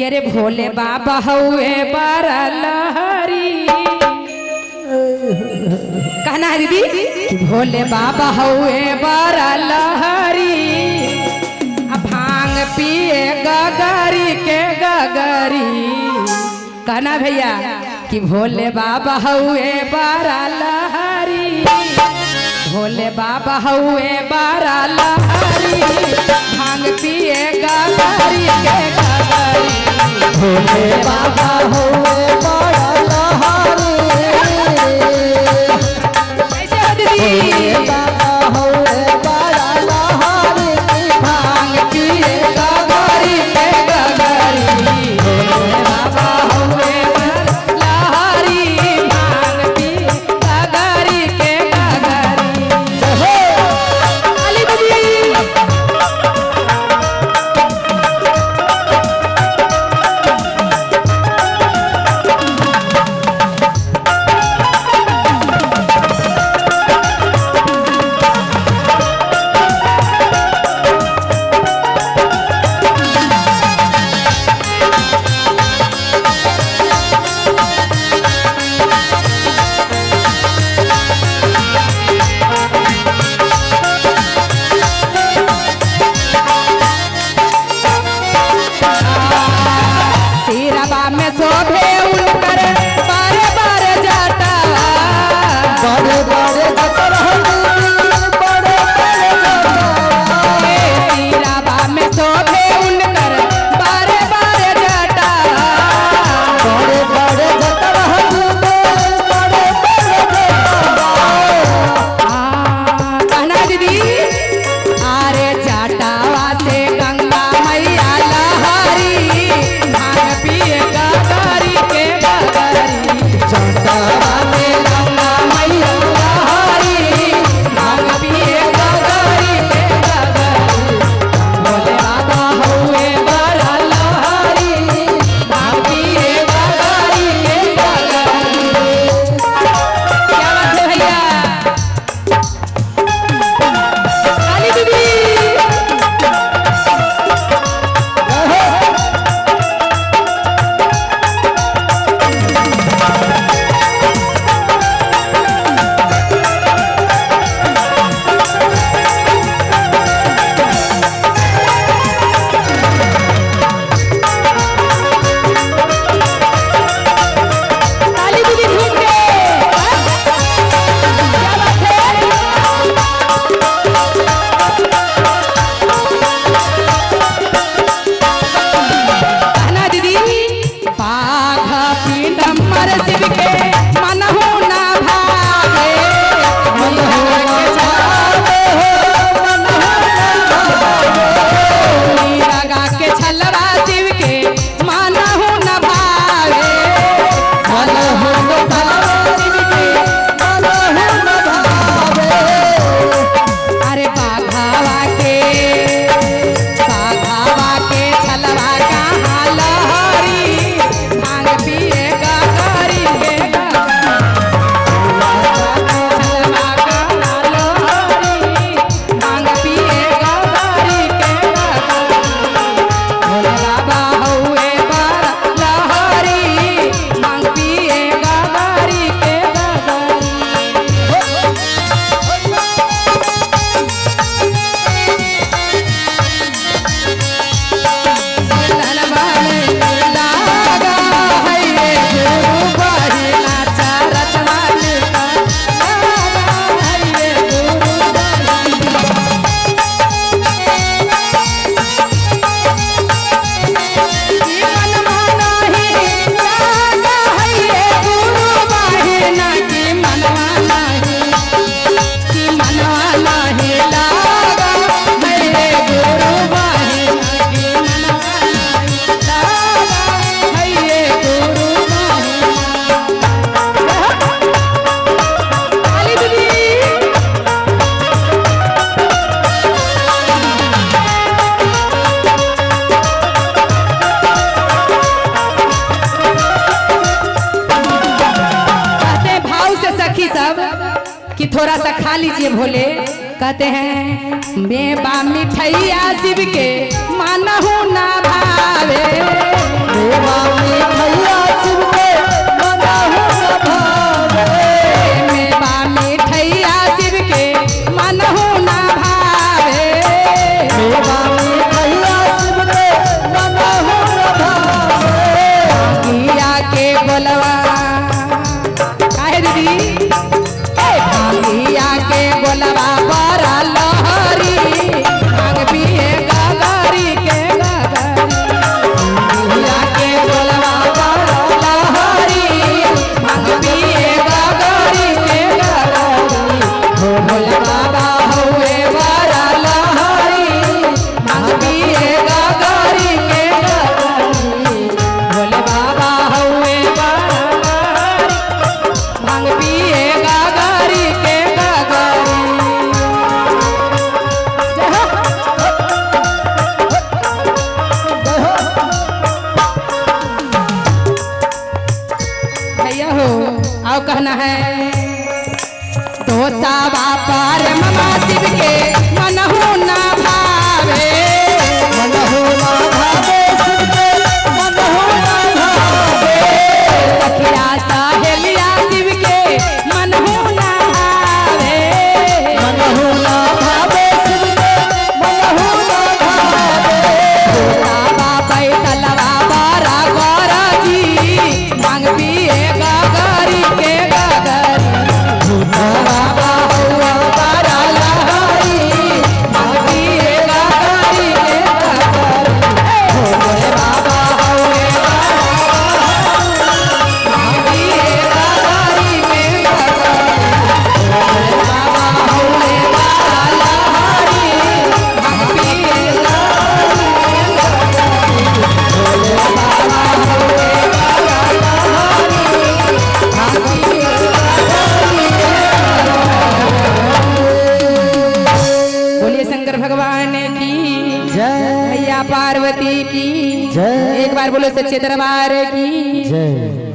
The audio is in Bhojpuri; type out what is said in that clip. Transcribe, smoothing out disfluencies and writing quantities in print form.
के रे भोले बाबा हुए बड़ा लहरी। कहना है दीदी कि भोले बाबा हुए बड़ा लहरी, भांग पिए गगरी के गगरी। कहना भैया कि भोले बाबा हुए बड़ा लहरी, भोले बाबा हुए बड़ा लहरी, भांग पिए गगरी के गगरी। भोले बाबा हुए बड़ा लहरी, कैसे हो दीदी? बाबा हुए बड़ा लहरी, भांग पिए गगरी के गगरी। भोले बाबा हुए बड़ा लहरी, भांग पिए गगरी के गगरी। काली दीदी सिरवा में शोभे उनकर बारे बारे जाता। बड़े बड़े जतर बड़े बड़े सिरवा में शोभे उनकर बारे बारे जाता। बड़े बड़े जतर बड़े बड़े कहना दीदी आरे जाटावा से गंगा मैया लहरी, भांग पिए गगरी के गगरी। जाटावा से गंगा मैया लहरी, भांग पिए गगरी के गगरी। भोले बाबा हुए बड़ा लहरी, भांग पिए गगरी के गगरी। क्या बात है भैया? काली दीदी काली दीदी झूम के क्या बात है? कहना दीदी बाघ पीडम्बर शिव के मनहु ना भागे, मीरा के छलवा शिव के मनहु ना भागे। शिव के अरे बाघावा के छलवा कहाँ लहरी, भांग पिए गगरी के गगरी। छलवा कहाँ लहरी, भांग पिए गगरी के गगरी। भोले बाबा हुए बड़ा लहरी, भांग पिए गगरी के गगरी। कि थोड़ा सा खा लीजिए भोले। कहते हैं मेवा मिठैया शिव के मानहु ना भावे, कौन है दोसा बापर ममा शिव के मनहु न भावे मनहु ना भावे शिव के मनहु ना भावे सखिया सहेलिया शिव के मनहु न भावे मनहु ना भावे शिव के मनहु ना भावे बाबा बैठलवा बारा गौर जी मांग पिए गगरी के गगरी बाबा हुआ बारा लहरी मांग पिए गगरी के गगरी भोले बाबा हुए मांग पिए गगरी के गगरी भोले बाबा हुए बारा लहरी मांग पिए बोलिए शंकर भगवान की जय मैया पार्वती की जय। एक बार बोलो सच्चे दरबार की जय।